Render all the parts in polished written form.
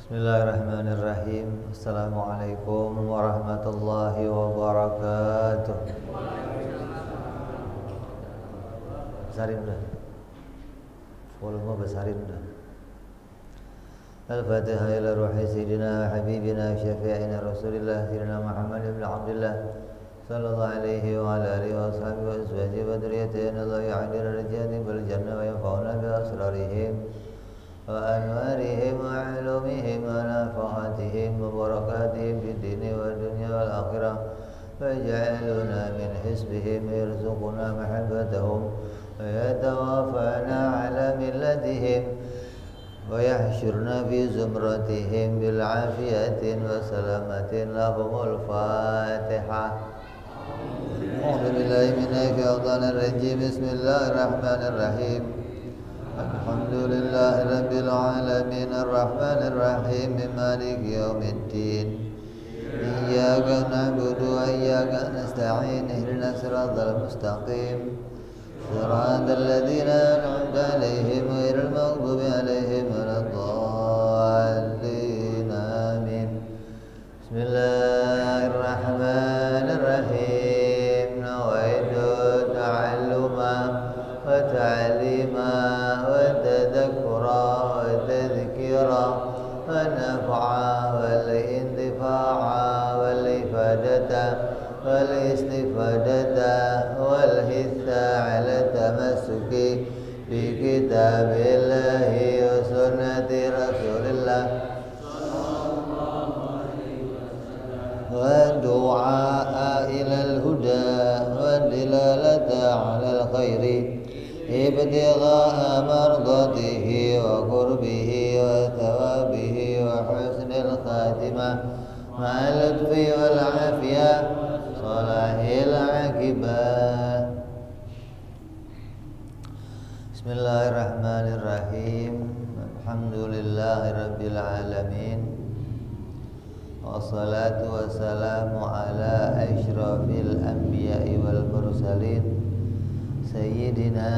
Bismillahirrahmanirrahim. Assalamualaikum warahmatullahi wabarakatuh. Besarin udah. Volume besarin udah. Al-Fatihah ila ruhi sayyidina habibina syafi'ina Rasulillah sayyidina Muhammad ibn Abdullah sallallahu alaihi wa ala alihi wa sahbihi wa azwajihi wa dzurriyyatihi Allah ya'dil rijali bil jannah wa yanfa'una bi asrarihim wa anwarihim wa ulumihim wa nafahatihim wa barakatihim fid dini wa dunya wal akhirah wa yaj'aluna min hisbihim yarzuquna mahabbatahum wa yatawafana ala millatihim wa yahsyurna fi zumratihim bil afiyatin wa salamatin lahumul fatihah. A'udzu billahi minasy syaithanir rajim. Bismillahirrahmanirrahim. Alhamdulillahi rabbil alamin arrahmanir rahim maliki yaumiddin. Iyyaka na'budu wa iyyaka nasta'in ihdinas siratal mustaqim. Shiratal ladzina an'amta 'alaihim ghairil maghdubi 'alaihim waladdallin. Amin. Bismillahirrahmanirrahim. Nawaitu ta'alluma wa ta'lima wa tadhakkura wa tadhkira wa naf'a wal intifa'a wal ifadata wal istifadata wal hitha ala tamassuki bi kitabillahi wa sunnati rasulillah wa du'a ilal huda wa dilalata alal khairi ibtigha'a mardatihi wa qurbihi wa thawabihi wa husnil khatimah ma'al lutfi wal afiyah salahil aqibah. Bismillahirrahmanirrahim. Alhamdulillahi rabbil alamin. Wassalatu wassalamu ala asyrafil anbiya'i wal mursalin sayyidina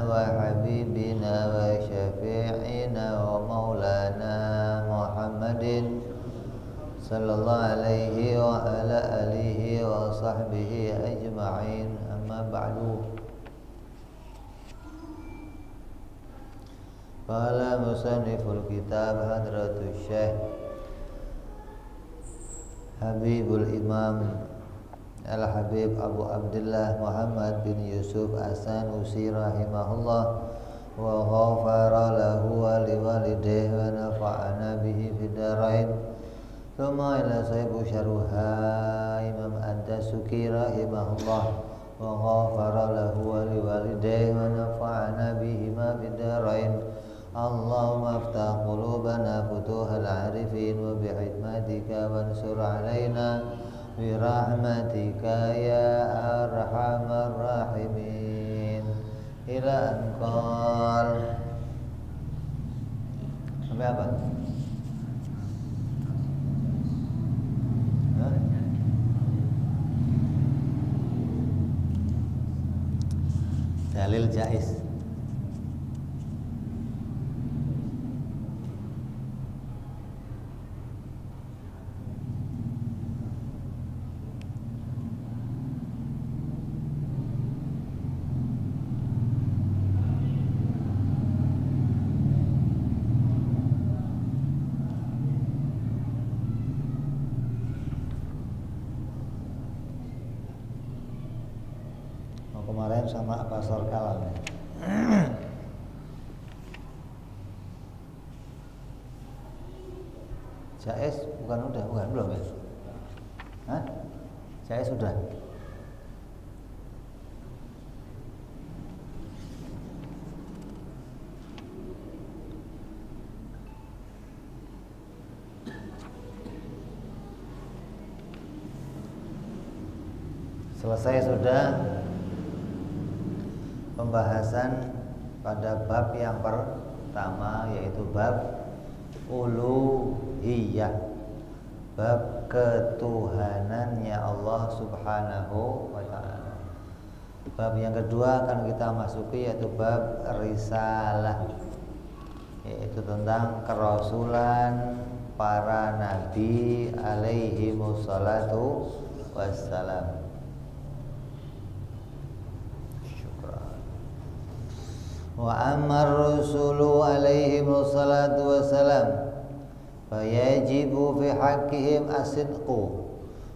wa habibina wa syafi'ina wa maulana Muhammadin sallallahu alaihi wa ala alihi wa sahbihi ajma'in. Amma ba'du. Qala musanniful kitab hadratus syekh Habibul Imam Al-Habib Abu Abdullah Muhammad bin Yusuf As-Sanusi rahimahullah wa ghafara lahu wa liwalidayhi wa nafa'ana bihi fid darain. Thumma ila sahibu syaruha Imam Ad-Dasuki rahimahullah wa ghafara lahu wa liwalidayhi wa nafa'ana bihima fid darain. Allahumma aftah qulubana futuhal arifin wa bihikmatika wansur alaina birahmatika ya arhamar rahimin. Ila anqal. Sampai apa? Dalil jaiz. Kemarin sama Pasar Kalam ya. Jais bukan belum ya? Hah? Jais sudah. Selesai sudah pembahasan pada bab yang pertama, yaitu bab uluhiyah, bab ketuhanannya Allah Subhanahu wa ta'ala. Bab yang kedua akan kita masuki yaitu bab risalah, yaitu tentang kerasulan para nabi alaihimussalatu wassalam. Syukran. Wa ammar rusulu alaihimussalatu wassalam fayajibu fi haqqihim as-sidqu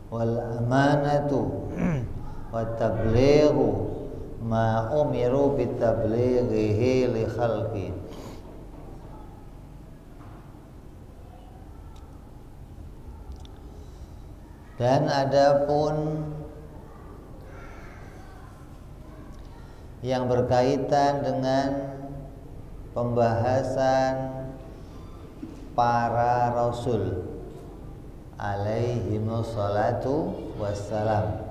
wal amanatu wat tablighu ma umiru bit tablighihi li khalqi. Dan adapun yang berkaitan dengan pembahasan para rasul alaihimus salatu wassalam,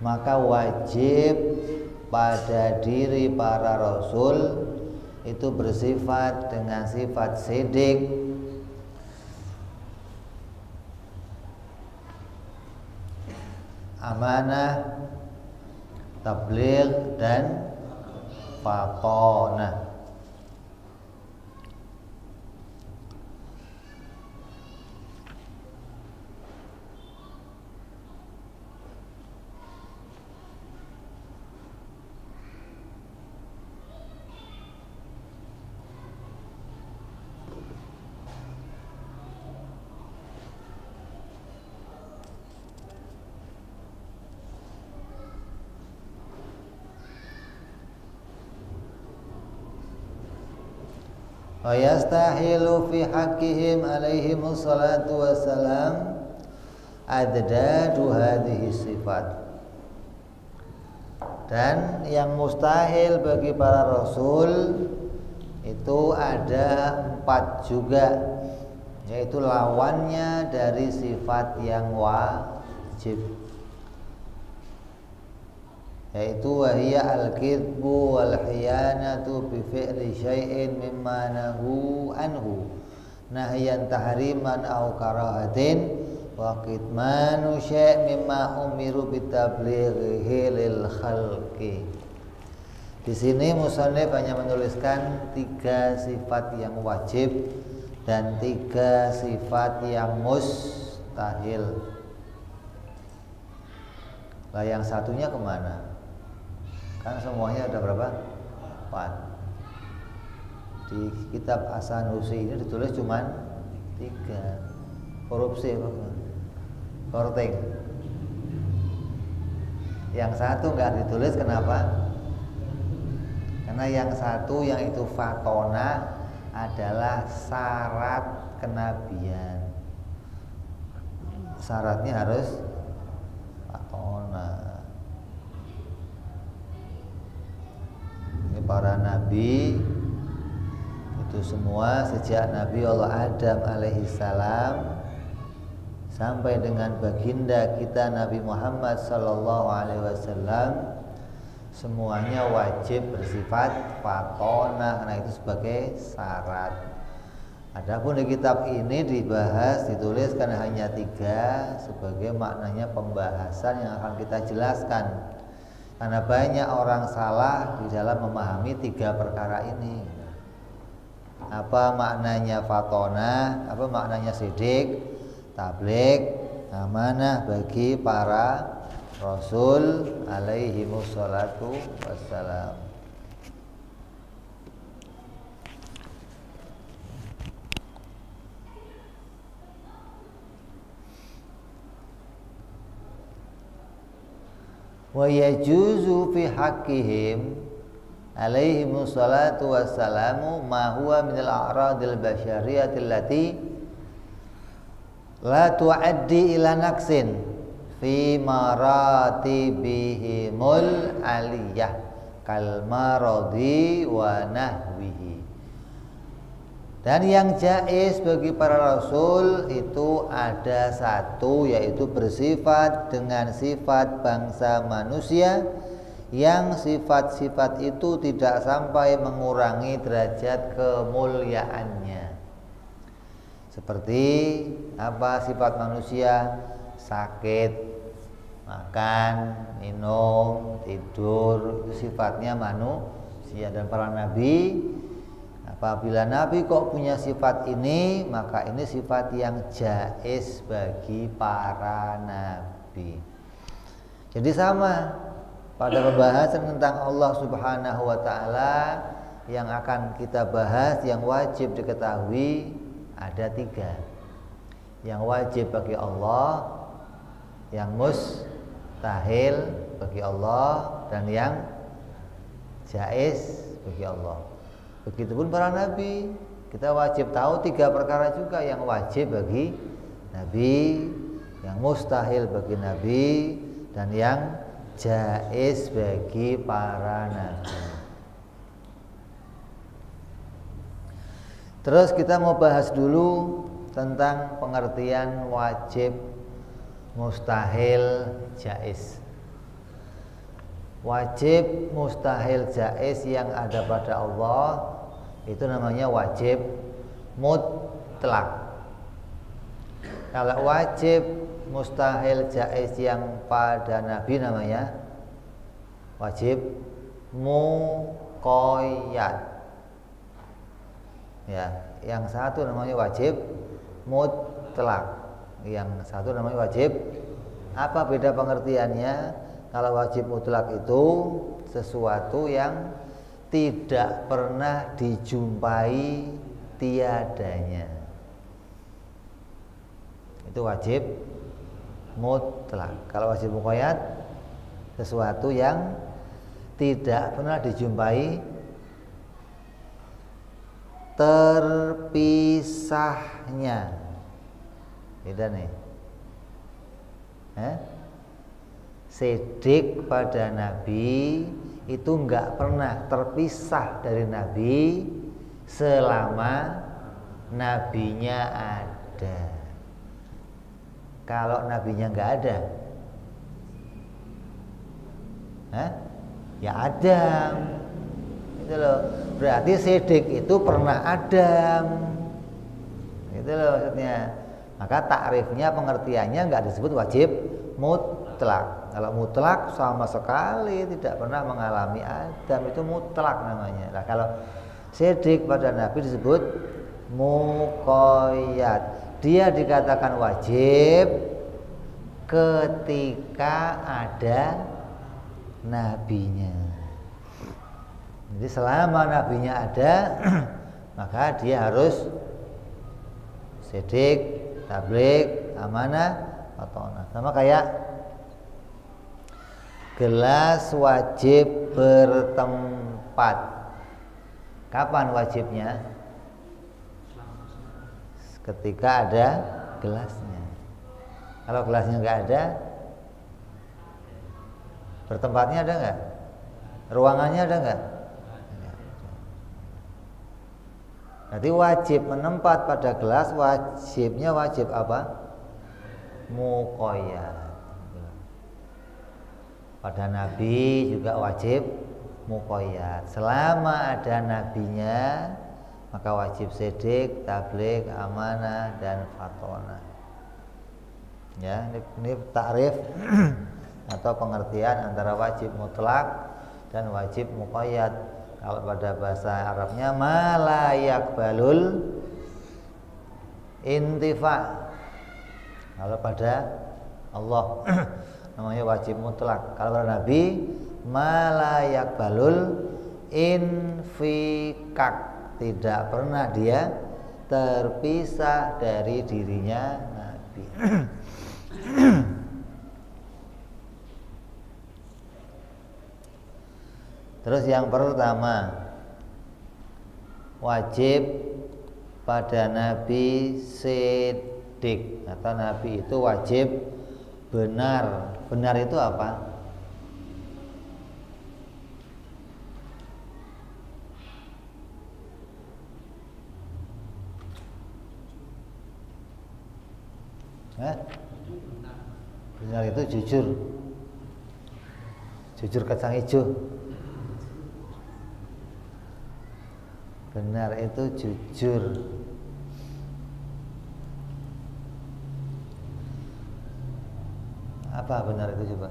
maka wajib pada diri para rasul itu bersifat dengan sifat sidik, amanah, tabligh dan fatonah. Wa yastahilu fi haqqihim alaihimus salatu wassalam adadu hadhihi sifat. Dan yang mustahil bagi para rasul itu ada 4 juga, yaitu lawannya dari sifat yang wajib, yaitu wahiyya al-kidbu wal khiyanatu bi fi'li syai'in mimma nahu anhu nahyan tahriman aw karahatin wa kitmanu syai' mimma umiru bitablighihi lil khalqi. Di sini musannif hanya menuliskan 3 sifat yang wajib dan 3 sifat yang mustahil. Lah yang satunya kemana? Kan semuanya ada berapa? 4. Di kitab As-Sanusi ini ditulis cuman 3. Korupsi, korting. Yang satu nggak ditulis, kenapa? Karena yang satu yang itu fatona adalah syarat kenabian. Syaratnya harus fatona. Para nabi itu semua sejak Nabi Allah Adam alaihissalam sampai dengan baginda kita Nabi Muhammad sallallahu alaihi wasallam semuanya wajib bersifat fatona, karena itu sebagai syarat. Adapun di kitab ini dituliskan hanya 3 sebagai maknanya pembahasan yang akan kita jelaskan. Karena banyak orang salah di dalam memahami 3 perkara ini. Apa maknanya fatona, apa maknanya sidik, tabligh, amanah bagi para rasul alaihimus salatu wassalam. Wa yajuzu fi haqqihim alaihimus salatu wassalamu ma huwa minal a'radil basyariyati allati la tuaddi ila naqsin fi maratibihimul aliyah kal maradi wa nahwihi. Dan yang jaiz bagi para rasul itu ada 1, yaitu bersifat dengan sifat bangsa manusia, yang sifat-sifat itu tidak sampai mengurangi derajat kemuliaannya. Seperti apa sifat manusia? Sakit, makan, minum, tidur, itu sifatnya manusia. Dan para nabi Apabila Nabi kok punya sifat ini, maka ini sifat yang jaiz bagi para nabi. Jadi sama pada pembahasan tentang Allah Subhanahu wa taala yang akan kita bahas, yang wajib diketahui ada 3. Yang wajib bagi Allah, yang mustahil bagi Allah, dan yang jaiz bagi Allah. Begitupun para nabi, kita wajib tahu 3 perkara juga yang wajib bagi nabi, yang mustahil bagi nabi, dan yang jaiz bagi para nabi. Terus kita mau bahas dulu tentang pengertian wajib, mustahil, jaiz. Wajib, mustahil, jaiz yang ada pada Allah itu namanya wajib mutlak. Kalau wajib, mustahil, jaiz yang pada Nabi namanya wajib muqayyad. Ya, yang satu namanya wajib mutlak, yang satu namanya wajib. Apa beda pengertiannya? Kalau wajib mutlak itu sesuatu yang tidak pernah dijumpai tiadanya. Itu wajib mutlak. Kalau wajib muqayyad sesuatu yang tidak pernah dijumpai terpisahnya. Beda nih. Sidik pada Nabi itu enggak pernah terpisah dari Nabi selama nabinya ada. Kalau nabinya enggak ada, ya Adam. Itu loh. Berarti sidik itu pernah Adam. Itu loh maksudnya. Maka takrifnya, pengertiannya enggak disebut wajib mutlak. Kalau mutlak sama sekali tidak pernah mengalami Adam, itu mutlak namanya. Nah, kalau sidik pada Nabi disebut muqayyad. Dia dikatakan wajib ketika ada nabinya. Jadi selama nabinya ada, maka dia harus sidik, tabligh, amanah, fatonah. Sama kayak gelas wajib bertempat. Kapan wajibnya? Ketika ada gelasnya. Kalau gelasnya nggak ada, bertempatnya ada nggak? Ruangannya ada nggak? Jadi wajib menempat pada gelas, wajibnya wajib apa? Muqayyad. Pada Nabi juga wajib muqayyad. Selama ada nabinya, maka wajib sidik, tabligh, amanah, dan fatonah. Ya, ini takrif atau pengertian antara wajib mutlak dan wajib muqayyad. Kalau pada bahasa Arabnya ma la yaqbalul intifa. Kalau pada Allah namanya wajib mutlak. Kalau pada Nabi ma la yaqbalul infikak. Tidak pernah dia terpisah dari dirinya Nabi. Terus yang pertama, wajib pada Nabi sidik, atau Nabi itu wajib benar. Benar itu apa? Benar itu jujur. Jujur kacang hijau. Benar itu jujur. Apa benar itu coba?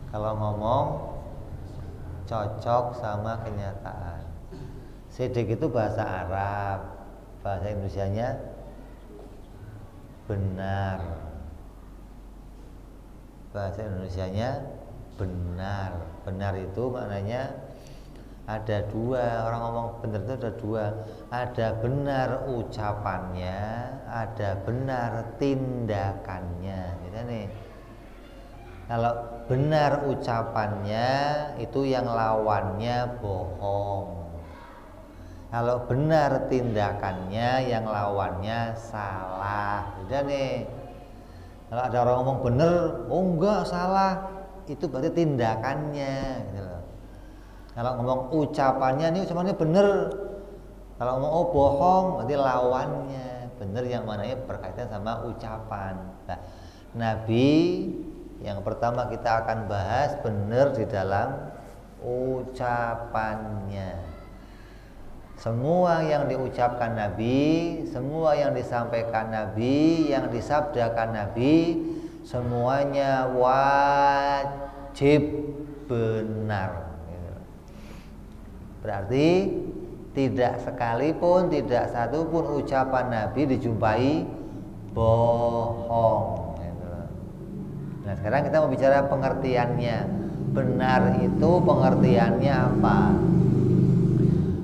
Kalau ngomong cocok sama kenyataan. Sidik itu bahasa Arab, bahasa Indonesianya benar. Bahasa Indonesianya benar. Benar itu maknanya ada dua. Orang ngomong benar itu ada dua. Ada benar ucapannya, ada benar tindakannya. Gitu nih. Kalau benar ucapannya itu yang lawannya bohong. Kalau benar tindakannya yang lawannya salah. Udah nih. Kalau ada orang ngomong bener, oh enggak salah, itu berarti tindakannya. Gitu loh. Kalau ngomong ucapannya, ini ucapannya bener. Kalau ngomong oh bohong, berarti lawannya. Bener yang mananya berkaitan sama ucapan. Nah, Nabi yang pertama kita akan bahas bener di dalam ucapannya. Semua yang diucapkan Nabi, semua yang disampaikan Nabi, yang disabdakan Nabi, semuanya wajib benar. Berarti tidak sekalipun, tidak satupun ucapan Nabi dijumpai bohong. Nah, sekarang kita mau bicara pengertiannya. Benar itu pengertiannya apa?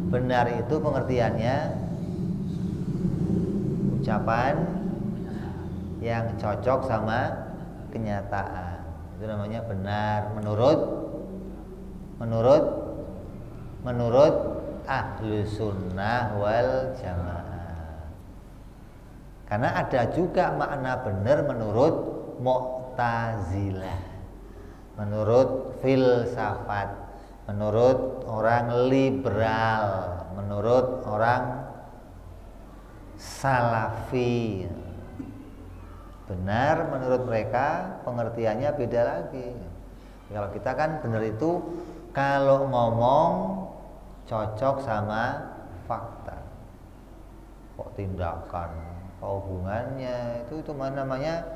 Benar itu pengertiannya ucapan yang cocok sama kenyataan. Itu namanya benar menurut ahlu sunnah wal jamaah. Karena ada juga makna benar menurut Mu'tazilah, menurut filsafat, menurut orang liberal, menurut orang salafi. Benar menurut mereka pengertiannya beda lagi. Kalau kita kan benar itu kalau ngomong cocok sama fakta. Kok tindakan, kok hubungannya itu mana namanya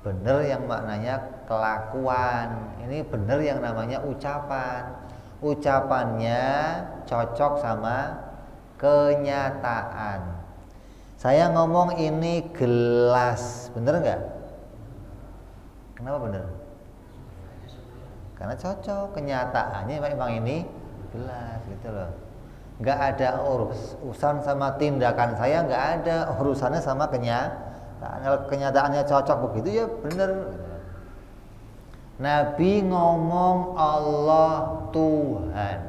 benar yang maknanya kelakuan. Ini benar yang namanya ucapan. Ucapannya cocok sama kenyataan. Saya ngomong ini gelas, bener nggak? Kenapa bener? Karena cocok, kenyataannya memang ini gelas gitu loh. Nggak ada urusan sama tindakan saya, nggak ada urusannya sama kenyataan. Kalau kenyataannya cocok begitu ya bener. Nabi ngomong Allah Tuhan.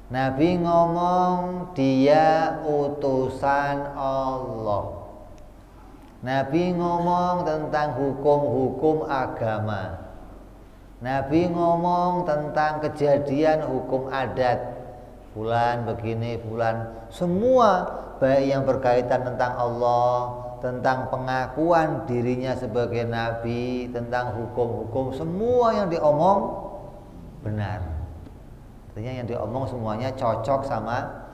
Nabi ngomong dia utusan Allah. Nabi ngomong tentang hukum-hukum agama. Nabi ngomong tentang kejadian hukum adat. Bulan begini, bulan. Semua baik yang berkaitan tentang Allah, tentang pengakuan dirinya sebagai nabi, tentang hukum-hukum, semua yang diomong benar. Artinya yang diomong semuanya cocok sama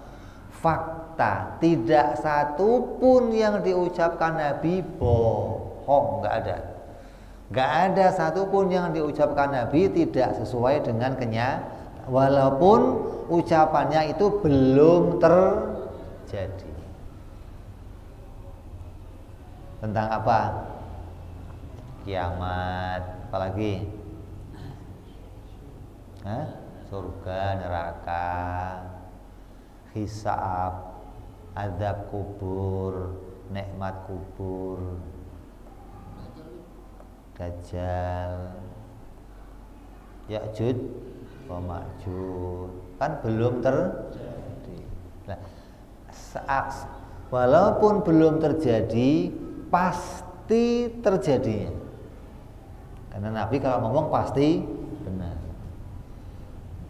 fakta. Tidak satu pun yang diucapkan Nabi bohong, nggak ada. Nggak ada satu pun yang diucapkan Nabi tidak sesuai dengan kenyataan, walaupun ucapannya itu belum terjadi. Tentang apa? Kiamat, apalagi? Surga, neraka, hisab, azab kubur, nikmat kubur, Dajjal, Ya'juj wa Ma'juj. Kan belum terjadi. Nah, walaupun belum terjadi, pasti terjadinya. Karena Nabi kalau ngomong pasti benar.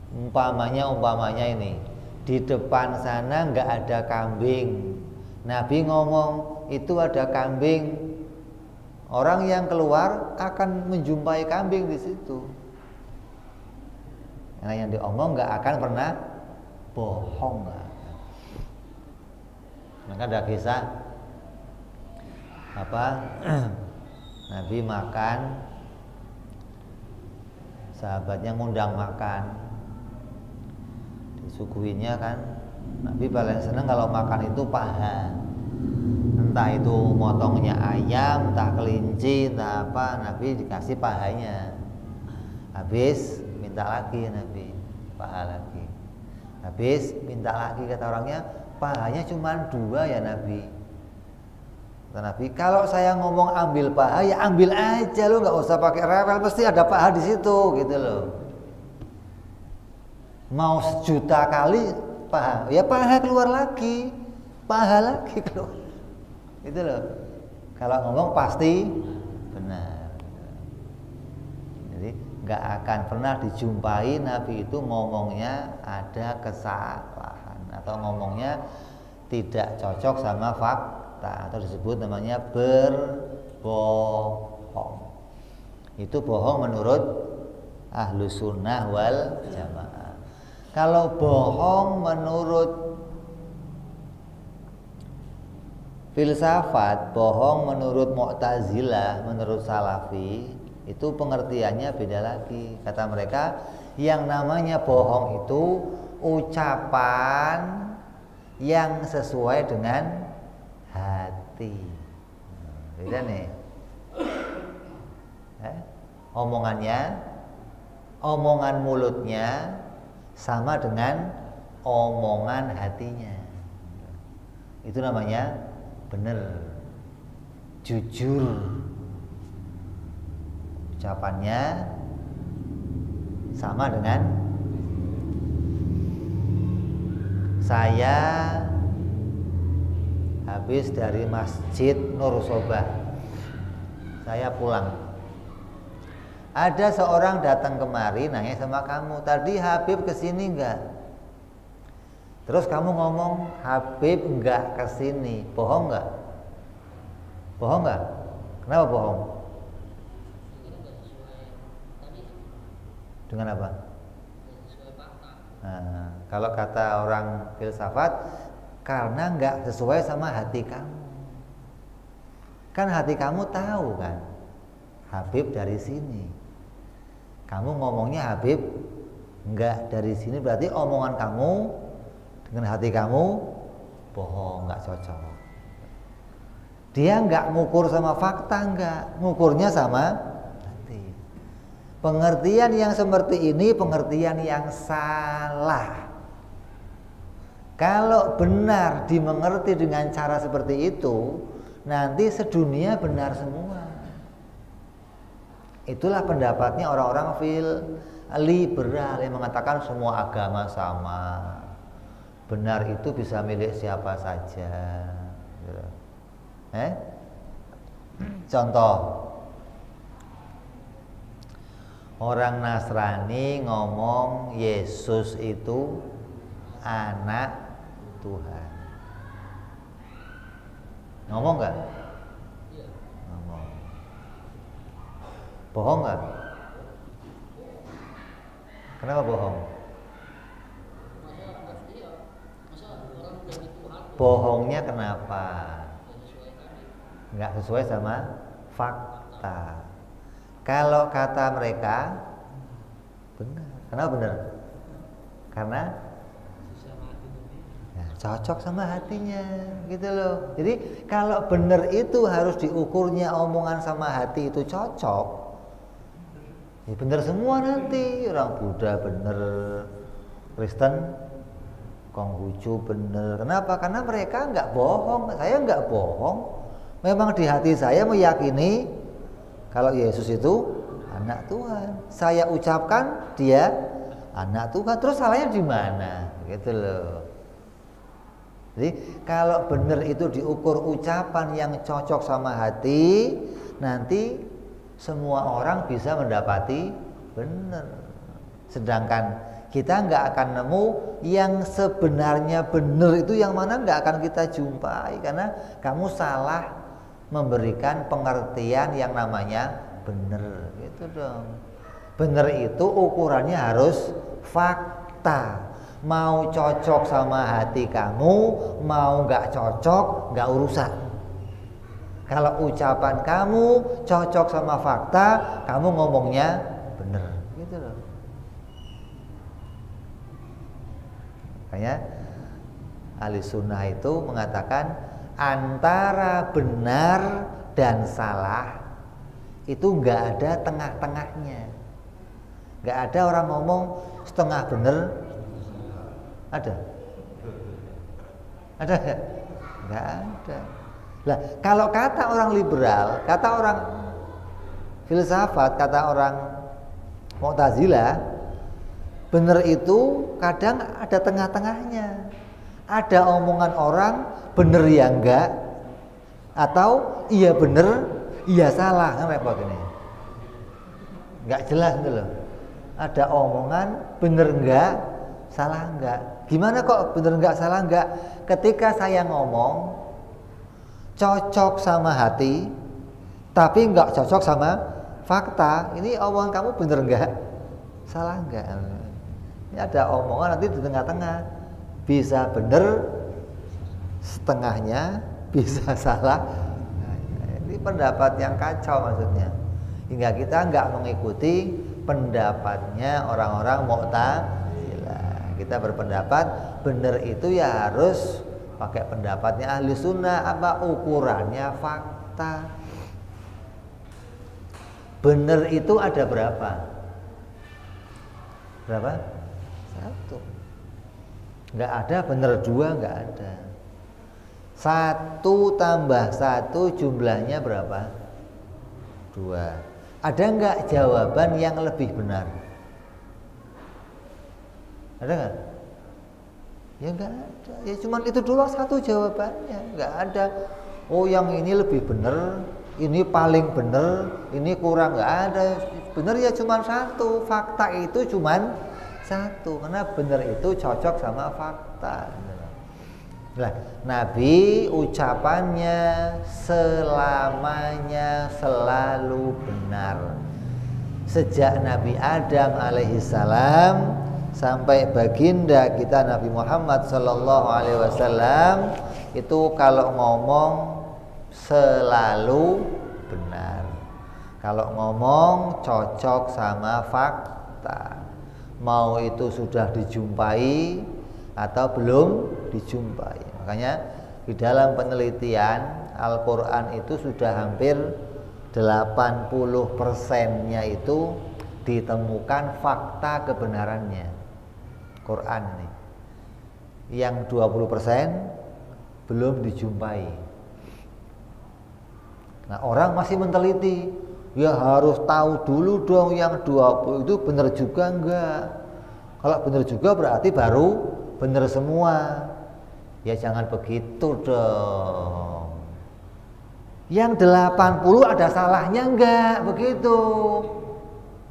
Umpamanya ini di depan sana nggak ada kambing. Nabi ngomong itu ada kambing. Orang yang keluar akan menjumpai kambing di situ. Karena yang diomong nggak akan pernah bohong. Maka ada kisah Nabi makan, sahabatnya ngundang makan, disuguhinya kan Nabi paling seneng kalau makan itu paha. Entah itu motongnya ayam, entah kelinci, entah apa, Nabi dikasih pahanya. Habis minta lagi Nabi, paha lagi. Habis minta lagi, kata orangnya, pahanya cuma 2 ya Nabi. Kata Nabi, kalau saya ngomong ambil paha ya ambil aja, lo nggak usah pakai rewel, pasti ada paha di situ gitu loh. Mau 1.000.000 kali paha, ya paha keluar lagi, paha lagi keluar. Itu loh. Kalau ngomong pasti benar. Jadi nggak akan pernah dijumpai Nabi itu ngomongnya ada kesalahan atau ngomongnya tidak cocok sama fakta, atau disebut namanya berbohong. Itu bohong menurut Ahlus Sunnah wal Jamaah. Kalau bohong menurut filsafat, bohong menurut Mu'tazilah, menurut Salafi, itu pengertiannya beda lagi. Kata mereka, yang namanya bohong itu ucapan yang sesuai dengan hati. Beda nih. Omongan mulutnya sama dengan omongan hatinya. Itu namanya benar, jujur. Ucapannya sama dengan saya habis dari Masjid Nur Sobah, saya pulang. Ada seorang datang kemari nanya sama kamu, tadi Habib kesini enggak? Terus kamu ngomong Habib enggak kesini, bohong enggak? Bohong enggak? Kenapa bohong? Dengan apa? Nah, kalau kata orang filsafat, karena enggak sesuai sama hati kamu. Kan hati kamu tahu kan, Habib dari sini. Kamu ngomongnya Habib enggak dari sini, berarti omongan kamu dengan hati kamu bohong, enggak cocok. Dia enggak ngukur sama fakta, enggak, ngukurnya sama hati. Pengertian yang seperti ini pengertian yang salah. Kalau benar dimengerti dengan cara seperti itu, nanti sedunia benar semua. Itulah pendapatnya orang-orang liberal yang mengatakan semua agama sama. Benar itu bisa milik siapa saja. Contoh, orang Nasrani ngomong Yesus itu anak Tuhan. Ngomong nggak? Ngomong. Bohong nggak? Kenapa bohong? Bohongnya kenapa? Nggak sesuai sama fakta. Kalau kata mereka benar. Kenapa benar? Karena ya, cocok sama hatinya, gitu loh. Jadi kalau benar itu harus diukurnya omongan sama hati itu cocok. Ya benar semua nanti. Orang Buddha benar, Kristen, Konghucu benar. Kenapa? Karena mereka nggak bohong. Saya nggak bohong. Memang di hati saya meyakini kalau Yesus itu anak Tuhan. Saya ucapkan dia anak Tuhan. Terus salahnya di mana? Gitu loh. Jadi kalau benar itu diukur ucapan yang cocok sama hati, nanti semua orang bisa mendapati benar. Sedangkan kita nggak akan nemu yang sebenarnya benar itu yang mana, nggak akan kita jumpai karena kamu salah memberikan pengertian yang namanya benar, gitu dong. Benar itu ukurannya harus fakta. Mau cocok sama hati kamu, mau nggak cocok, nggak urusan. Kalau ucapan kamu cocok sama fakta, kamu ngomongnya benar, gitu loh. Makanya Ahli sunnah itu mengatakan antara benar dan salah itu nggak ada tengah-tengahnya. Nggak ada orang ngomong setengah benar. Ada? Ada nggak? Nggak ada. Lah, kalau kata orang liberal, kata orang filsafat, kata orang Mu'tazilah, benar itu kadang ada tengah-tengahnya. Ada omongan orang benar ya enggak, atau iya benar, iya salah, kan repot ini. Enggak jelas gitu loh. Ada omongan benar enggak, salah enggak. Gimana kok benar enggak, salah enggak? Ketika saya ngomong cocok sama hati, tapi enggak cocok sama fakta, ini omongan kamu benar enggak, salah enggak? Ini ada omongan nanti di tengah-tengah, bisa benar setengahnya, bisa salah. Nah, ini pendapat yang kacau maksudnya, hingga kita enggak mengikuti pendapatnya orang-orang Mu'tazilah. Kita berpendapat benar itu ya harus pakai pendapatnya ahli sunnah. Apa ukurannya? Fakta. Benar itu ada berapa? Berapa? Satu. Nggak ada benar dua, nggak ada. 1 tambah 1 jumlahnya berapa? 2. Ada nggak jawaban yang lebih benar? Ada nggak? Ya nggak ada. Ya cuman itu doang satu jawabannya. Nggak ada. Oh yang ini lebih benar, ini paling benar, ini kurang. Nggak ada. Benar ya cuman satu. Fakta itu cuman satu. Karena benar itu cocok sama fakta. Nah, Nabi ucapannya selamanya selalu benar. Sejak Nabi Adam alaihissalam sampai baginda kita Nabi Muhammad sallallahu alaihi wasallam itu kalau ngomong selalu benar. Kalau ngomong cocok sama fakta. Mau itu sudah dijumpai atau belum dijumpai. Makanya di dalam penelitian Al-Quran itu sudah hampir 80%-nya itu ditemukan fakta kebenarannya. Quran nih. Yang 20% belum dijumpai. Nah, orang masih meneliti, ya harus tahu dulu dong yang 20 itu benar juga enggak. Kalau benar juga berarti baru benar semua. Ya jangan begitu dong. Yang 80 ada salahnya enggak? Begitu.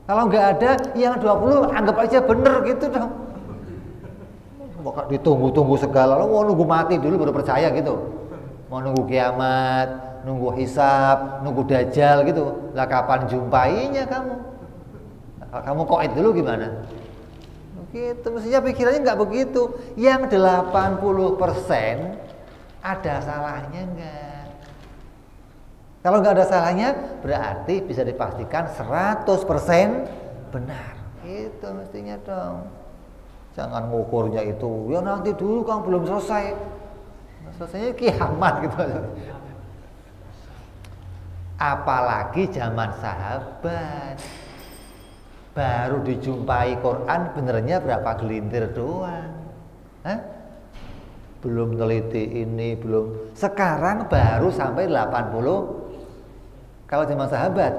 Kalau enggak ada, yang 20 anggap aja benar gitu dong. Ditunggu-tunggu segala, lo mau nunggu mati dulu baru percaya gitu. Mau nunggu kiamat, nunggu hisab, nunggu dajjal gitu. Lah kapan jumpainya kamu? Kamu qaid dulu gimana? Gitu, mestinya pikirannya nggak begitu. Yang 80% ada salahnya enggak? Kalau nggak ada salahnya berarti bisa dipastikan 100% benar. Itu mestinya dong. Jangan ngukurnya itu, ya nanti dulu kan belum selesai. Selesainya kiamat gitu. Apalagi zaman sahabat. Baru dijumpai Quran benernya berapa gelintir doang. Hah? Belum teliti ini, belum. Sekarang baru sampai 80. Kalau zaman sahabat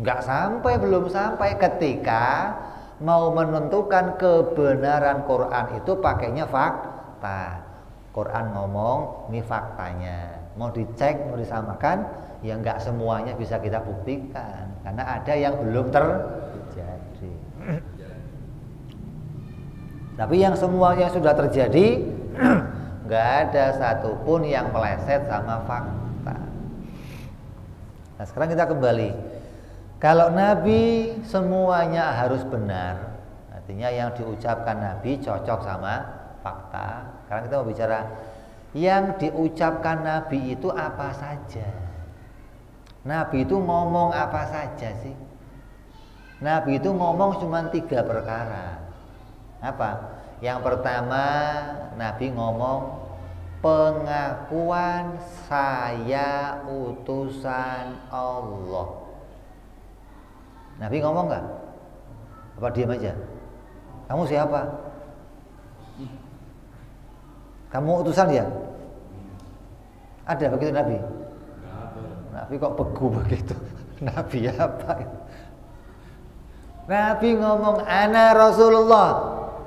nggak sampai, belum sampai. Ketika mau menentukan kebenaran Quran itu pakainya fakta. Quran ngomong, ini faktanya. Mau dicek, mau disamakan, ya nggak semuanya bisa kita buktikan. Karena ada yang belum terjadi. Tapi yang semua yang sudah terjadi, nggak ada satupun yang meleset sama fakta. Nah sekarang kita kembali. Kalau Nabi semuanya harus benar, artinya yang diucapkan Nabi cocok sama fakta. Sekarang kita mau bicara yang diucapkan Nabi itu apa saja. Nabi itu ngomong apa saja sih? Nabi itu ngomong cuma 3 perkara. Apa? Yang pertama Nabi ngomong pengakuan saya utusan Allah. Nabi ngomong nggak? Apa diam aja? Kamu siapa? Kamu utusan ya? Ada begitu Nabi? Nabi kok begu begitu? Nabi apa? Nabi ngomong ana Rasulullah,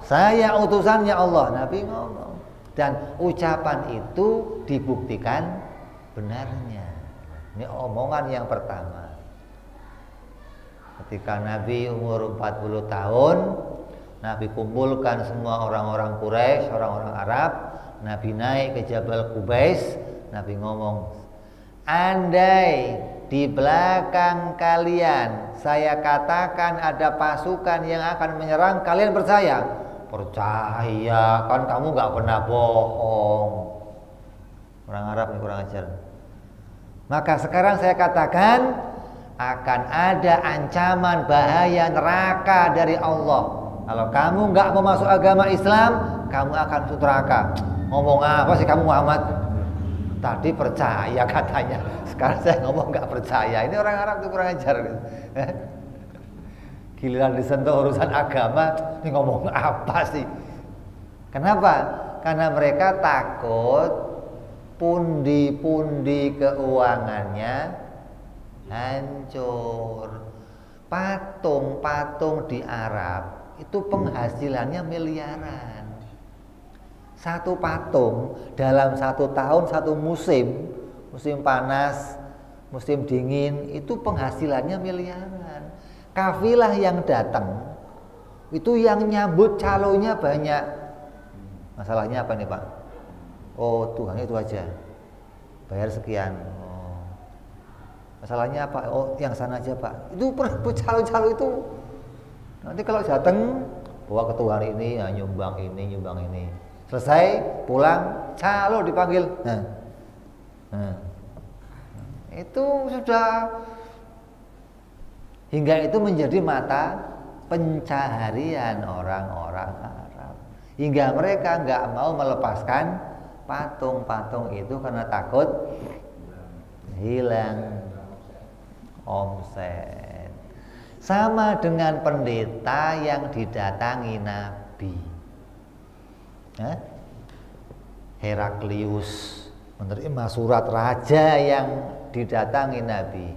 saya utusannya Allah. Nabi ngomong, dan ucapan itu dibuktikan benarnya. Ini omongan yang pertama. Ketika Nabi umur 40 tahun, Nabi kumpulkan semua orang-orang Quraisy, orang-orang Arab. Nabi naik ke Jabal Qubais. Nabi ngomong, andai di belakang kalian saya katakan ada pasukan yang akan menyerang, kalian percaya? Percaya, kan kamu gak pernah bohong. Orang Arab ini kurang ajar. Maka sekarang saya katakan akan ada ancaman bahaya neraka dari Allah. Kalau kamu gak mau masuk agama Islam, kamu akan masuk neraka. Ngomong apa sih kamu Muhammad? Tadi percaya katanya, sekarang saya ngomong nggak percaya. Ini orang Arab tuh kurang ajar gitu. Giliran disentuh urusan agama, ini ngomong apa sih? Kenapa? Karena mereka takut pundi-pundi keuangannya hancur. Patung-patung di Arab itu penghasilannya miliaran. Satu patung dalam 1 tahun, 1 musim, musim panas, musim dingin, itu penghasilannya miliaran. Kafilah yang datang itu yang nyambut calonnya banyak. Masalahnya apa nih Pak? Oh Tuhan itu aja, bayar sekian. Oh. Masalahnya apa? Oh yang sana aja Pak. Itu calon-calon itu nanti kalau datang bawa ke Tuhan ini, ya, nyumbang ini. Selesai pulang, calo dipanggil. Itu sudah, hingga itu menjadi mata pencaharian orang-orang Arab. Hingga mereka nggak mau melepaskan patung-patung itu karena takut hilang omset. Sama dengan pendeta yang didatangi Nabi. Heraklius menerima surat raja yang didatangi Nabi.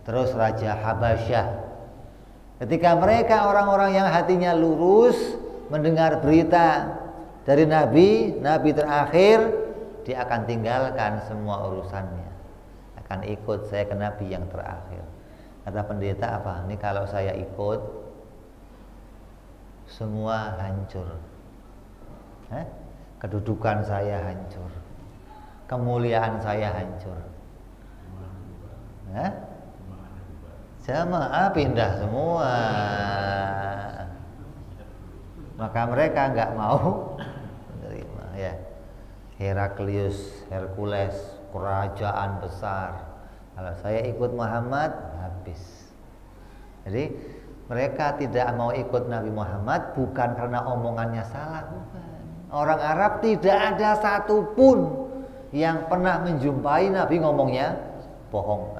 Terus Raja Habasyah. Ketika mereka orang-orang yang hatinya lurus mendengar berita dari Nabi, Nabi terakhir, dia akan tinggalkan semua urusannya, akan ikut saya ke Nabi yang terakhir. Kata pendeta apa? Ini kalau saya ikut semua hancur. Kedudukan saya hancur, kemuliaan saya hancur. Jamaah pindah semua. Maka mereka nggak mau menerima. Ya, Heraklius, Hercules, kerajaan besar. Kalau saya ikut Muhammad, habis. Jadi mereka tidak mau ikut Nabi Muhammad bukan karena omongannya salah, bukan. Orang Arab tidak ada satupun yang pernah menjumpai Nabi ngomongnya bohong.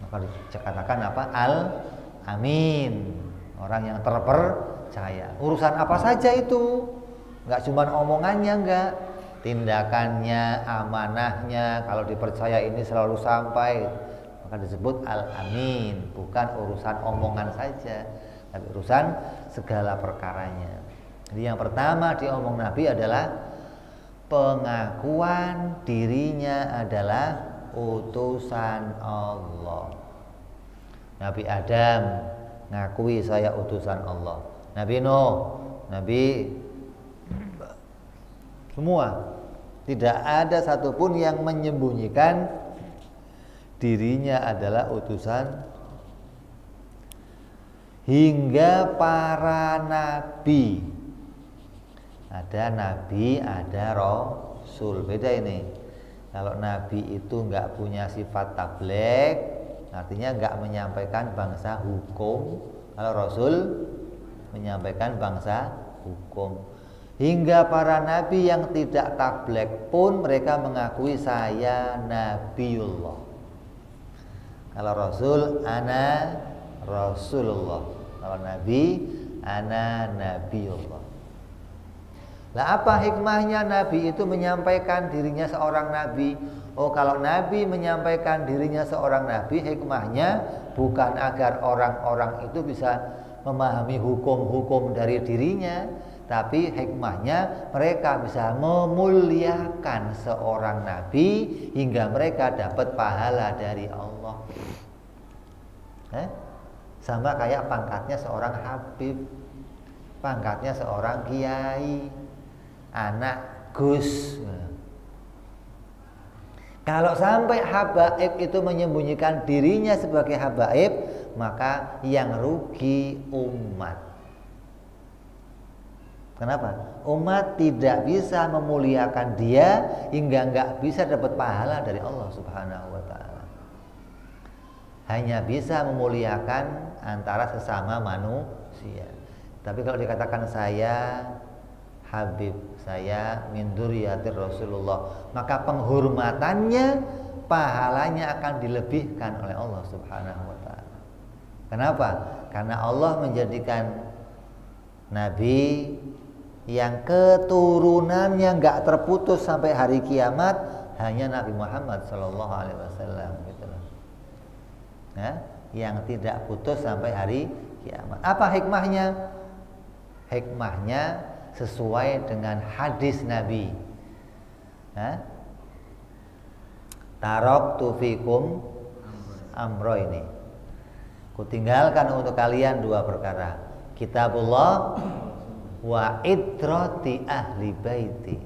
Maka dikatakan apa? Al-Amin, orang yang terpercaya. Urusan apa saja itu, nggak cuma omongannya, nggak, tindakannya, amanahnya. Kalau dipercaya ini selalu sampai, maka disebut Al-Amin. Bukan urusan omongan saja, tapi urusan segala perkaranya. Jadi yang pertama diomong Nabi adalah pengakuan dirinya adalah utusan Allah. Nabi Adam ngakui saya utusan Allah. Nabi Nuh, Nabi semua, tidak ada satupun yang menyembunyikan dirinya adalah utusan. Hingga para nabi, ada nabi, ada rasul, beda ini. Kalau nabi itu nggak punya sifat tabligh, artinya nggak menyampaikan bangsa hukum. Kalau rasul menyampaikan bangsa hukum. Hingga para nabi yang tidak tablek pun mereka mengakui saya Nabiullah. Kalau Rasul, ana Rasulullah. Kalau Nabi, ana Nabiullah. Lah apa hikmahnya Nabi itu menyampaikan dirinya seorang Nabi? Oh, kalau Nabi menyampaikan dirinya seorang Nabi, hikmahnya bukan agar orang-orang itu bisa memahami hukum-hukum dari dirinya, tapi hikmahnya mereka bisa memuliakan seorang Nabi hingga mereka dapat pahala dari Allah. Sama kayak pangkatnya seorang habib, pangkatnya seorang kiai, anak Gus. Kalau sampai habaib itu menyembunyikan dirinya sebagai habaib, maka yang rugi umat. Kenapa? Umat tidak bisa memuliakan dia hingga nggak bisa dapat pahala dari Allah Subhanahu wa ta'ala. Hanya bisa memuliakan antara sesama manusia. Tapi kalau dikatakan saya Habib, saya min dzurriyyatir Rasulullah, maka penghormatannya, pahalanya akan dilebihkan oleh Allah Subhanahu wa ta'ala. Kenapa? Karena Allah menjadikan Nabi yang keturunannya nggak terputus sampai hari kiamat hanya Nabi Muhammad Sallallahu Alaihi Wasallam, gitu loh. Yang tidak putus sampai hari kiamat. Apa hikmahnya? Hikmahnya sesuai dengan hadis Nabi. Taraktu fikum amroini. Kutinggalkan untuk kalian dua perkara. Kitabullah wa itrati ahli baiti.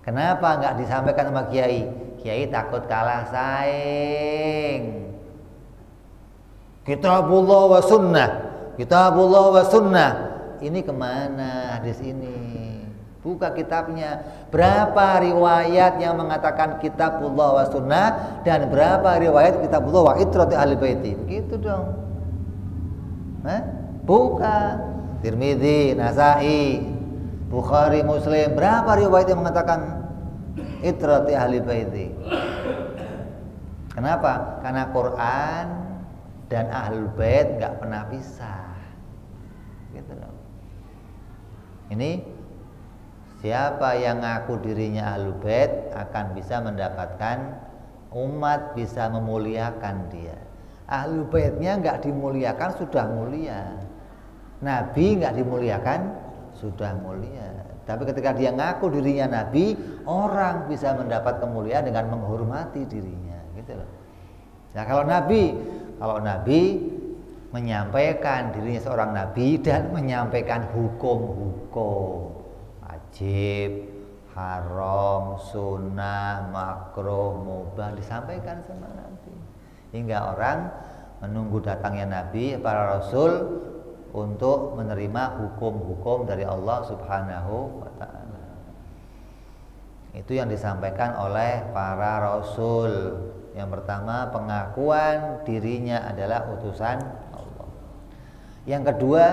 Kenapa enggak disampaikan sama kiai? Kiai takut kalah saing. Kitabullah wa sunnah. Kitabullah wa sunnah. Ini kemana hadis ini? Buka kitabnya. Berapa riwayat yang mengatakan kitabullah wa sunnah dan berapa riwayat kitabullah wa itrati ahli baiti? Begitu dong. Buka. Tirmidzi, Nasai, Bukhari, Muslim. Berapa riwayat yang mengatakan itrati ahli baiti? Kenapa? Karena Quran dan ahlul bait nggak pernah pisah. Gitu dong. Ini siapa yang ngaku dirinya ahlul bait akan bisa mendapatkan umat bisa memuliakan dia. Ahlul baitnya nggak dimuliakan sudah mulia. Nabi nggak dimuliakan sudah mulia. Tapi ketika dia ngaku dirinya Nabi, orang bisa mendapat kemuliaan dengan menghormati dirinya, gitu loh. Nah, kalau Nabi menyampaikan dirinya seorang Nabi dan menyampaikan hukum-hukum wajib, haram, sunnah, makruh, mubah disampaikan sama Nabi, hingga orang menunggu datangnya Nabi, para Rasul untuk menerima hukum-hukum dari Allah Subhanahu wa ta'ala. Itu yang disampaikan oleh para Rasul. Yang pertama, pengakuan dirinya adalah utusan Allah. Yang kedua,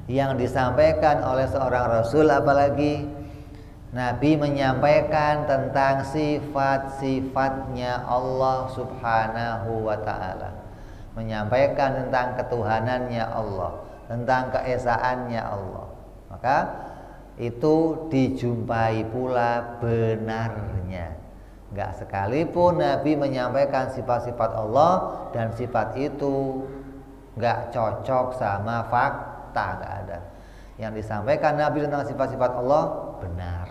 yang disampaikan oleh seorang Rasul, apalagi Nabi menyampaikan tentang sifat-sifatnya Allah Subhanahu wa ta'ala, menyampaikan tentang ketuhanannya Allah, tentang keesaannya Allah. Maka itu dijumpai pula benarnya. Enggak sekalipun Nabi menyampaikan sifat-sifat Allah dan sifat itu enggak cocok sama fakta, enggak ada. Yang disampaikan Nabi tentang sifat-sifat Allah benar.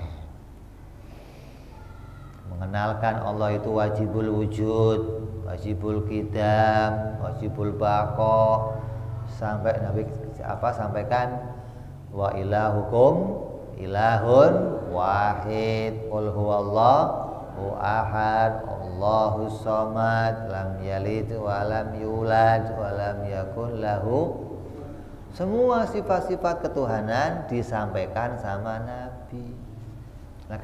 Mengenalkan Allah itu wajibul wujud, wajibul qidam, wajibul baqa, sampai Nabi sampaikan wa ilahukum ilahun wahid, qul huwallahu ahad, Allahus samad, lam yalid wa lam yulad wa lam yakul lahu. Semua sifat-sifat ketuhanan disampaikan sama Nabi. Nah,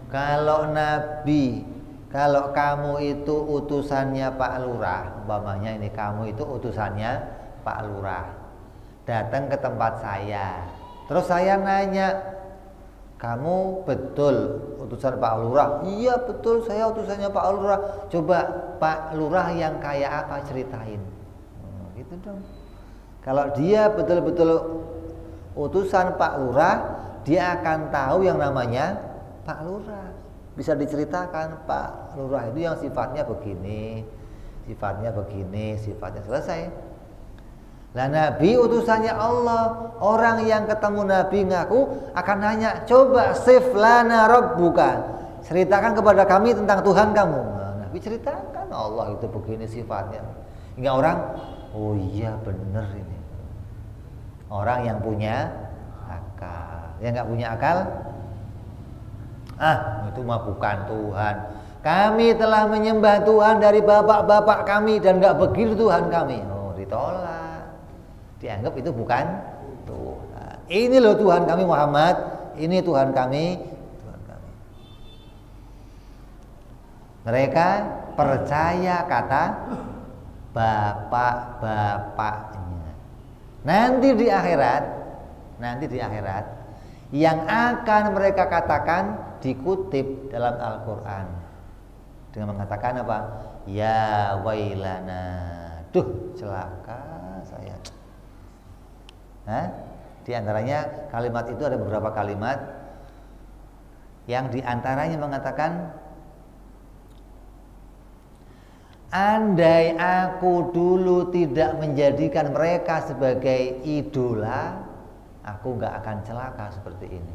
kalau Nabi, kalau kamu itu utusannya Pak Lurah, umpamanya ini kamu itu utusannya Pak Lurah datang ke tempat saya. Terus saya nanya, kamu betul utusan Pak Lurah? Iya betul, saya utusannya Pak Lurah. Coba Pak Lurah yang kayak apa, ceritain. Gitu dong. Kalau dia betul-betul utusan Pak Lurah, dia akan tahu yang namanya Pak Lurah. Bisa diceritakan, Pak Lurah itu yang sifatnya begini, sifatnya begini, sifatnya selesai. Lah Nabi utusannya Allah. Orang yang ketemu Nabi ngaku akan nanya, coba sif lana rabbuka, ceritakan kepada kami tentang Tuhan kamu. Nah, Nabi ceritakan, Allah itu begini sifatnya. Hingga orang, oh iya bener ini. Orang yang punya akal. Yang nggak punya akal, itu mah bukan Tuhan. Kami telah menyembah Tuhan dari bapak-bapak kami dan nggak begitu Tuhan kami. Oh, ditolak. Dianggap itu bukan Tuhan. Ini loh Tuhan kami Muhammad, ini Tuhan kami, Tuhan kami. Mereka percaya kata bapak-bapaknya. Nanti di akhirat yang akan mereka katakan dikutip dalam Al-Qur'an dengan mengatakan apa? Ya wailana. Duh, celaka saya. Di antaranya kalimat itu ada beberapa kalimat yang di antaranya mengatakan, andai aku dulu tidak menjadikan mereka sebagai idola, aku gak akan celaka seperti ini.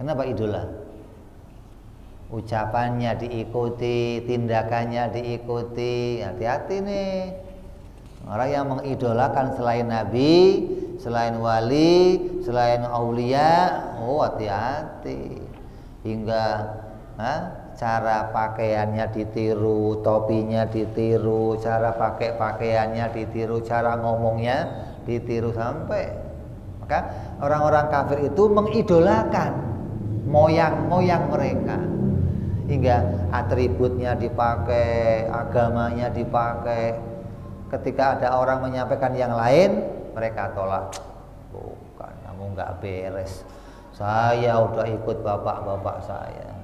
Kenapa idola? Ucapannya diikuti, tindakannya diikuti. Hati-hati nih. Orang yang mengidolakan selain Nabi, selain wali, selain aulia, oh hati-hati. Hingga cara pakaiannya ditiru, topinya ditiru, cara pakai pakaiannya ditiru, cara ngomongnya ditiru sampai. Maka orang-orang kafir itu mengidolakan moyang-moyang mereka. Hingga atributnya dipakai, agamanya dipakai. Ketika ada orang menyampaikan yang lain, mereka tolak. Bukan, kamu nggak beres. Saya udah ikut bapak-bapak saya.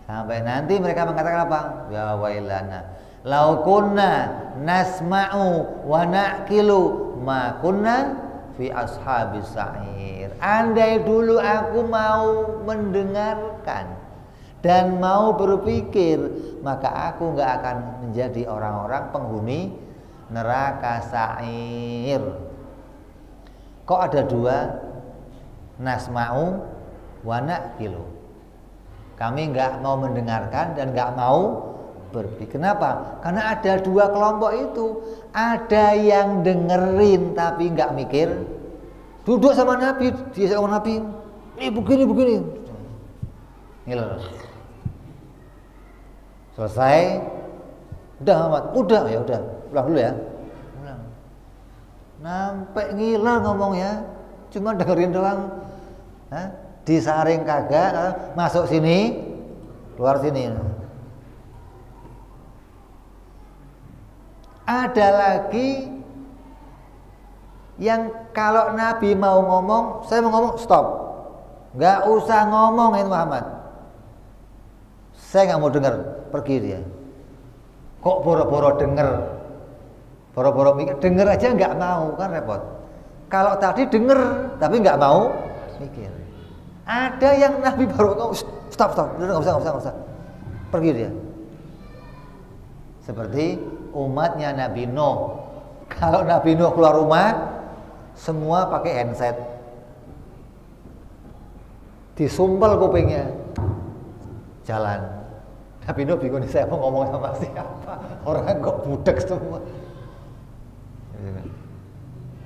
Sampai nanti mereka mengatakan apa? Ya wailana, lau kunna nasma'u wa na'kilu ma kunna fi ashabis sa'ir. Andai dulu aku mau mendengarkan dan mau berpikir, maka aku nggak akan menjadi orang-orang penghuni neraka sa'ir. Kok ada dua? Nasma'u wa na'kilu. Kami nggak mau mendengarkan dan nggak mau berpikir. Kenapa? Karena ada dua kelompok itu. Ada yang dengerin tapi nggak mikir. Duduk sama Nabi, dia sama Nabi, ini begini. Ini loh. Selesai, udah amat, ya udah, pulang dulu ya, pulang. Sampai ngiler ngomongnya, cuma dengerin doang, disaring kagak, masuk sini, keluar sini. Ada lagi yang kalau Nabi mau ngomong, saya mau ngomong, stop, nggak usah ngomongin Muhammad. Saya nggak mau dengar, pergi dia. Kok boro-boro denger, boro-boro mikir, denger aja nggak mau, kan repot. Kalau tadi denger tapi nggak mau mikir. Ada yang Nabi baru ngomong, stop, udah nggak usah, pergi dia. Seperti umatnya Nabi Nuh. Kalau Nabi Nuh keluar rumah, semua pakai handset, disumpel kupingnya, jalan. Nabi Nuh bingung, saya mau ngomong sama siapa? Orang kok budek semua.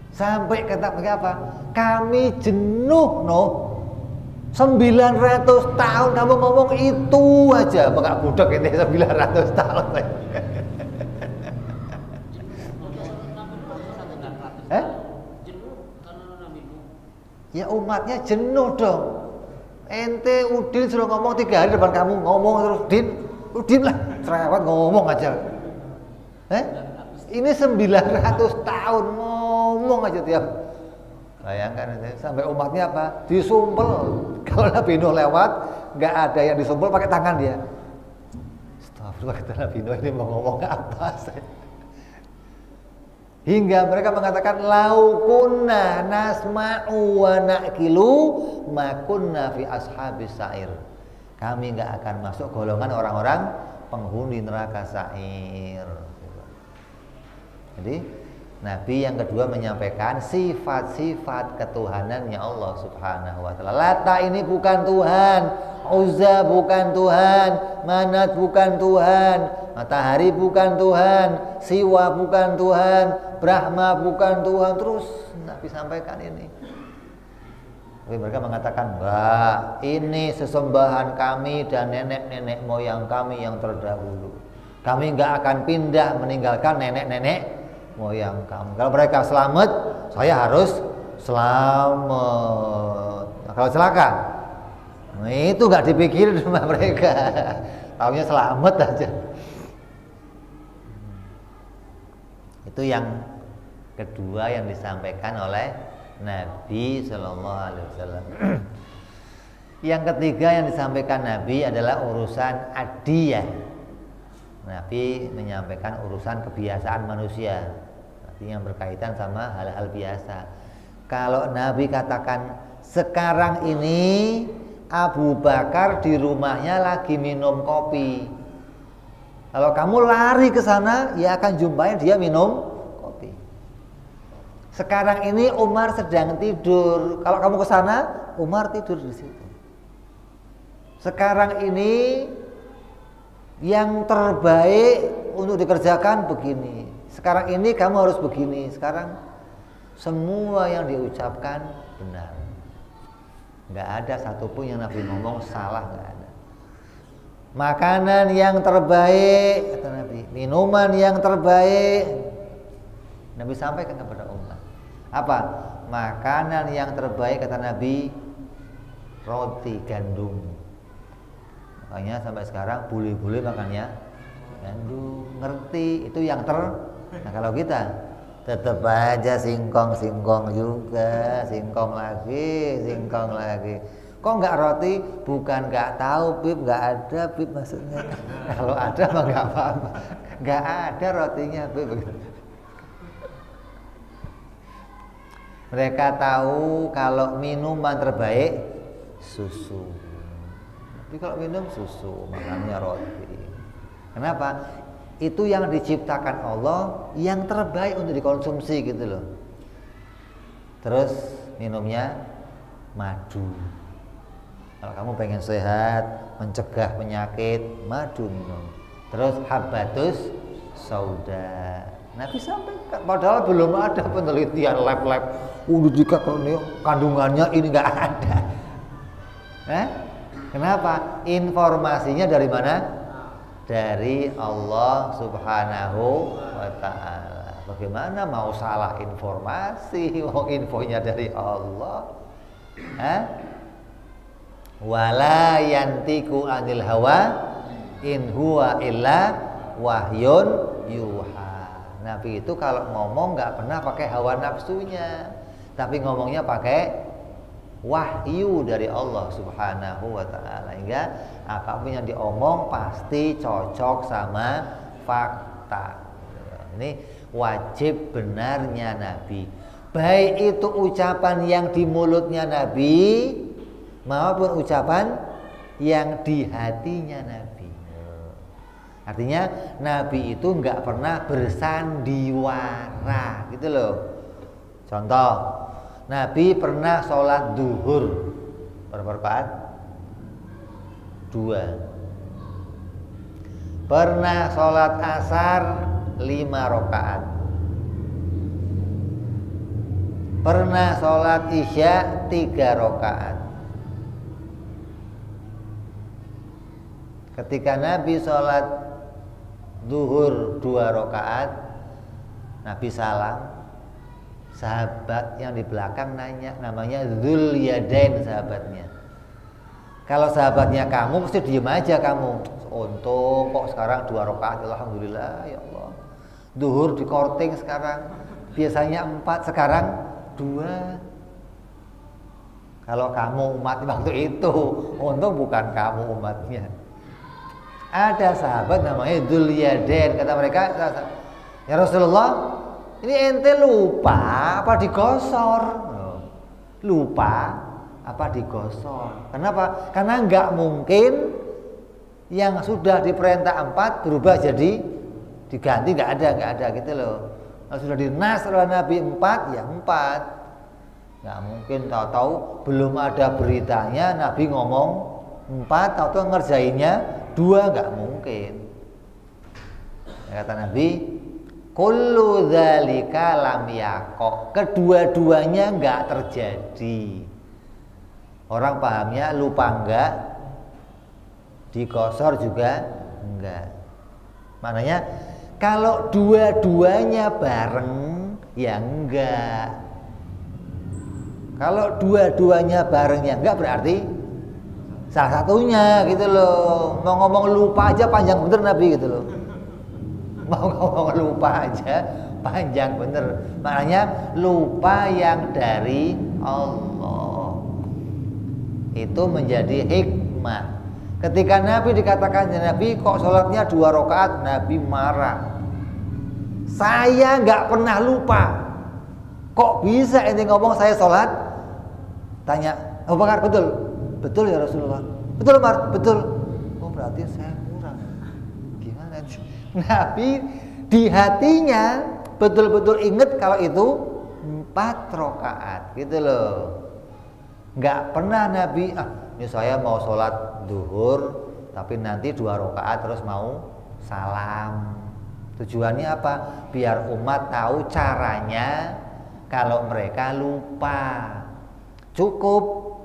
Sampai kata apa? Kami jenuh, Nuh. 900 tahun kamu ngomong itu aja, apa gak budek ini 900 tahun. Ya umatnya jenuh dong. Ente Udin suruh ngomong 3 hari depan kamu, ngomong terus Udin lah, cerewet ngomong aja. Ini 900 tahun ngomong aja tiap. Bayangkan sampai umatnya apa? Disumpel. Kalau Nabi Nuh lewat, nggak ada yang disumpel pakai tangan dia. Astagfirullah, kata Nabi Nuh ini mau ngomong apa? Hingga mereka mengatakan laukunna nasma'u wa naqilu ma kunna fi ashabis sa'ir. Kami nggak akan masuk golongan orang-orang penghuni neraka sa'ir. Jadi Nabi yang kedua menyampaikan sifat-sifat ketuhanannya Allah Subhanahu wa taala. Lata ini bukan Tuhan, Uzza bukan Tuhan, Manat bukan Tuhan, matahari bukan Tuhan, Siwa bukan Tuhan, Brahma bukan Tuhan. Terus Nabi sampaikan ini. Tapi mereka mengatakan, "Enggak, ini sesembahan kami dan nenek-nenek moyang kami yang terdahulu. Kami enggak akan pindah meninggalkan nenek-nenek moyang kamu. Kalau mereka selamat, saya harus selamat. Nah, kalau celaka, nah, itu nggak dipikirin sama mereka. Taunya selamat aja. Itu yang kedua yang disampaikan oleh Nabi Shallallahu Alaihi Wasallam. Yang ketiga yang disampaikan Nabi adalah urusan adiyah. Nabi menyampaikan urusan kebiasaan manusia, yang berkaitan sama hal-hal biasa. Kalau Nabi katakan sekarang ini Abu Bakar di rumahnya lagi minum kopi, kalau kamu lari ke sana ya akan jumpai dia minum kopi. Sekarang ini Umar sedang tidur, kalau kamu ke sana Umar tidur di situ. Sekarang ini yang terbaik untuk dikerjakan begini. Sekarang ini kamu harus begini. Sekarang semua yang diucapkan benar. Nggak ada satupun yang Nabi ngomong salah, nggak ada. Makanan yang terbaik kata Nabi, minuman yang terbaik Nabi sampaikan kepada umat. Apa? Makanan yang terbaik kata Nabi roti gandum. Makanya sampai sekarang bule-bule makannya gandum, ngerti itu yang Nah kalau kita tetap aja singkong juga, singkong lagi. Kok nggak roti? Bukan nggak tahu, Bib, nggak ada, Bib, maksudnya. Kalau ada mah nggak apa-apa. Nggak ada rotinya, Bib. Mereka tahu kalau minuman terbaik susu. Tapi kalau minum susu, makannya roti. Kenapa? Itu yang diciptakan Allah yang terbaik untuk dikonsumsi gitu loh. Terus minumnya madu. Kalau kamu pengen sehat, mencegah penyakit, madu minum. Terus habatus sauda. Nabi sampaikan, padahal belum ada penelitian lab-lab. Jika kandungannya ini nggak ada. Kenapa? Informasinya dari mana? Dari Allah Subhanahu wa ta'ala. Bagaimana mau salah informasi? Infonya dari Allah. Wala yantiku anil hawa in huwa illa wahyun yuha. Nabi itu kalau ngomong nggak pernah pakai hawa nafsunya, tapi ngomongnya pakai wahyu dari Allah Subhanahu wa ta'ala. Hingga apapun yang diomong pasti cocok sama fakta. Ini wajib benarnya Nabi. Baik itu ucapan yang di mulutnya Nabi maupun ucapan yang di hatinya Nabi. Artinya Nabi itu nggak pernah bersandiwara gitu loh. Contoh, Nabi pernah sholat duhur berapa rakaat? 2. Pernah sholat asar 5 rakaat. Pernah sholat isya 3 rakaat. Ketika Nabi sholat duhur 2 rakaat, Nabi salam. Sahabat yang di belakang nanya, namanya Dzul Yadain sahabatnya. Kalau sahabatnya kamu mesti diem aja kamu. Untung kok sekarang 2 rakaat, alhamdulillah ya Allah. Duhur di korting sekarang biasanya 4, sekarang 2. Kalau kamu umat waktu itu, untung bukan kamu umatnya. Ada sahabat namanya Dzul Yadain, kata mereka, ya Rasulullah, ini ente lupa apa digosor? Lupa apa digosor? Kenapa? Karena nggak mungkin yang sudah diperintah 4 berubah jadi diganti, nggak ada gitu loh. Kalau sudah dinas oleh Nabi 4, ya 4. Nggak mungkin tahu-tahu belum ada beritanya Nabi ngomong 4, tahu-tahu ngerjainnya 2, nggak mungkin. Kata Nabi, kullu dzalika lam yaqa. Kedua-duanya nggak terjadi. Orang pahamnya lupa enggak, digosor juga enggak. Maknanya kalau dua-duanya bareng ya enggak. Kalau dua-duanya bareng ya enggak berarti salah satunya gitu loh. Mau ngomong lupa aja panjang bener Nabi gitu loh. Mau ngomong lupa aja panjang bener. Maknanya lupa yang dari Allah. Itu menjadi hikmah. Ketika Nabi dikatakan Nabi kok sholatnya 2 rakaat, Nabi marah. Saya nggak pernah lupa. Kok bisa ini ngomong saya sholat? Tanya Abu Bakar, betul? Betul ya Rasulullah. Betul Umar? Betul. Oh berarti saya kurang. Gimana sih? Nabi di hatinya betul-betul ingat kalau itu 4 rakaat gitu loh. Nggak pernah Nabi, ini saya mau sholat duhur tapi nanti 2 rakaat terus mau salam. Tujuannya apa? Biar umat tahu caranya kalau mereka lupa. Cukup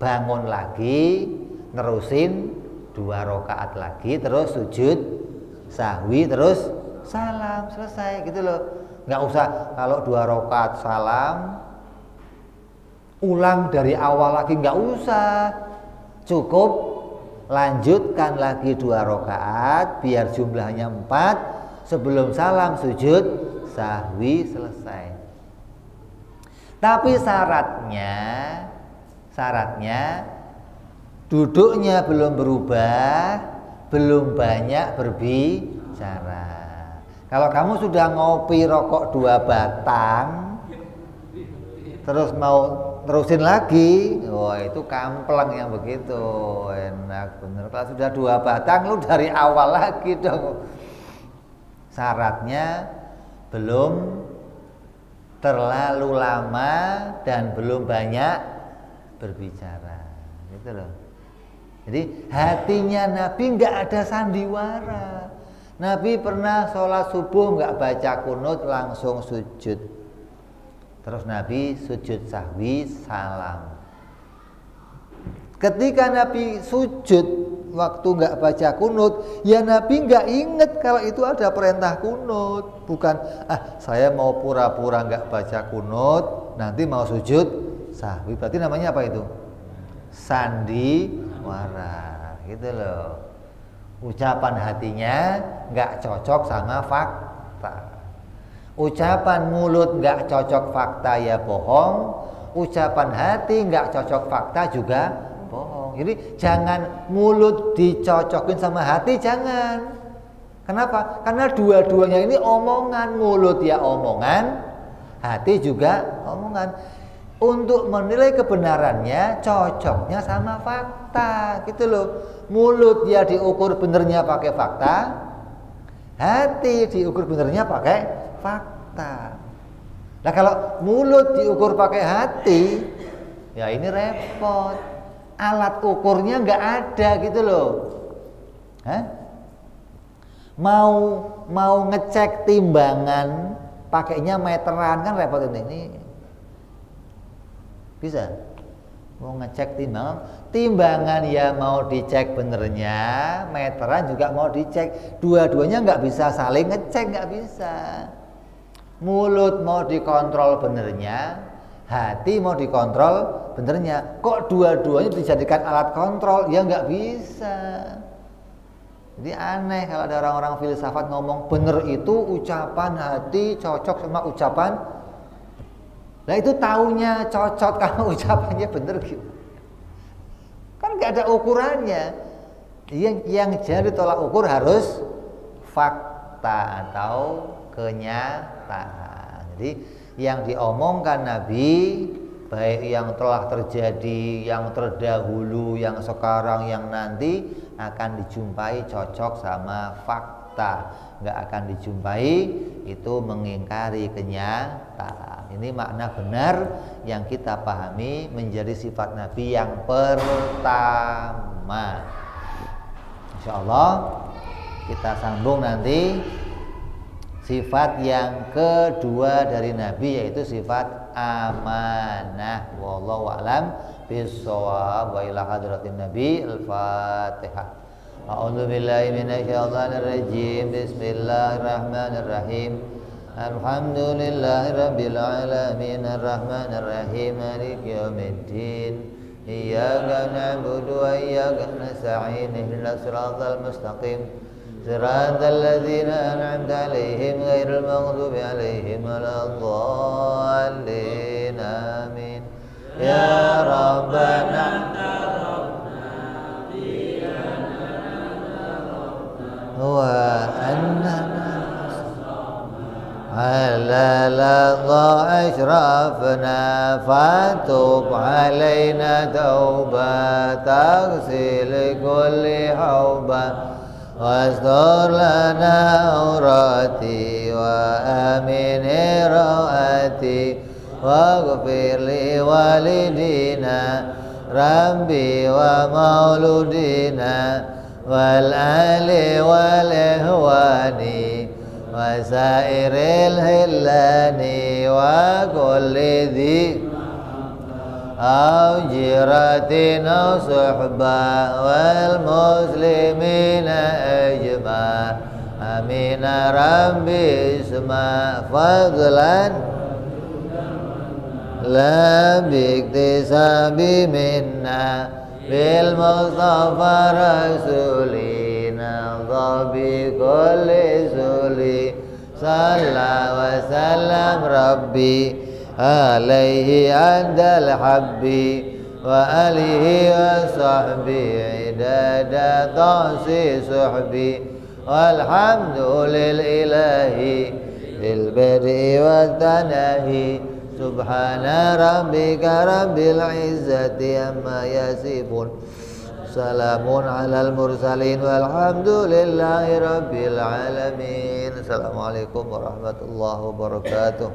bangun lagi, nerusin 2 rakaat lagi, terus sujud sahwi, terus salam, selesai gitu loh. Nggak usah kalau 2 rakaat salam ulang dari awal lagi, nggak usah. Cukup lanjutkan lagi 2 rakaat biar jumlahnya 4. Sebelum salam sujud sahwi, selesai. Tapi syaratnya duduknya belum berubah, belum banyak berbicara. Kalau kamu sudah ngopi rokok 2 batang, terus mau terusin lagi, wah itu kampleng yang begitu, enak bener. Kalau sudah 2 batang, lu dari awal lagi dong. Syaratnya belum terlalu lama dan belum banyak berbicara, gitu loh. Jadi hatinya Nabi nggak ada sandiwara. Nabi pernah sholat subuh nggak baca kunut, langsung sujud. Terus Nabi sujud sahwi, salam. Ketika Nabi sujud waktu nggak baca kunut, ya Nabi nggak inget kalau itu ada perintah kunut. Bukan, saya mau pura-pura nggak baca kunut, nanti mau sujud sahwi. Berarti namanya apa itu? Sandiwara, gitu loh. Ucapan hatinya nggak cocok sama fakta. Ucapan mulut nggak cocok fakta ya bohong. Ucapan hati nggak cocok fakta juga bohong. Jadi jangan mulut dicocokin sama hati, jangan. Kenapa? Karena dua-duanya ini omongan. Mulut ya omongan, hati juga omongan. Untuk menilai kebenarannya cocoknya sama fakta, gitu loh. Mulut ya diukur benernya pakai fakta, hati diukur benernya pakai fakta. Nah kalau mulut diukur pakai hati, ya ini repot. Alat ukurnya nggak ada gitu loh. Mau ngecek timbangan pakainya meteran kan repot ini. Bisa? Mau ngecek timbangan ya mau dicek benernya, meteran juga mau dicek. Dua-duanya nggak bisa saling ngecek, nggak bisa. Mulut mau dikontrol benernya, hati mau dikontrol benernya. Kok dua-duanya dijadikan alat kontrol? Ya nggak bisa. Jadi aneh kalau ada orang-orang filsafat ngomong bener itu ucapan hati cocok sama ucapan. Nah itu taunya cocok kalau ucapannya bener gitu. Kan nggak ada ukurannya. Yang jadi tolak ukur harus fakta atau kenyataan. Jadi yang diomongkan Nabi, baik yang telah terjadi, yang terdahulu, yang sekarang, yang nanti, akan dijumpai cocok sama fakta. Nggak akan dijumpai itu mengingkari kenyataan. Ini makna benar yang kita pahami menjadi sifat Nabi yang pertama. Insya Allah kita sambung nanti sifat yang kedua dari Nabi, yaitu sifat amanah. Wallahu a'lam bissawab. Wa ila hadratin Nabi. Al-Fatihah. A'udzu billahi minasyaitonir rajim. Bismillahirrahmanirrahim. Alhamdulillahirabbil alamin arrahmanir rahim maliki yaumiddin. Iyyaka na'budu wa iyyaka nasta'in ihdinas siratal mustaqim. Siratal ladzina an'amta 'alaihim ghairil maghdubi 'alaihim waladdallin. Amin. Ya Rabbana wa annana على لظى أشرافنا فتوب علينا توبة تغسل كل حوبة واستر لنا عوراتي وآمن رواتي واغفر لوالدينا ربي ومولودينا والآل والإخوان وسائر الهلان وكل ذي أو جيرة أو صحبة والمسلمين أجمع آمين ربي اسمع فضلا لا باكتساب منا بالمصطفى رسولنا بكل سولي صلى وسلم ربي عليه عند الحب وآله وصحبه عدد طاسي صحبي والحمد للإله بالبدء والتناهي سبحان ربك رب العزة عما يصفون Salamun alal mursalin walhamdulillahi rabbil alamin. Assalamualaikum warahmatullahi wabarakatuh.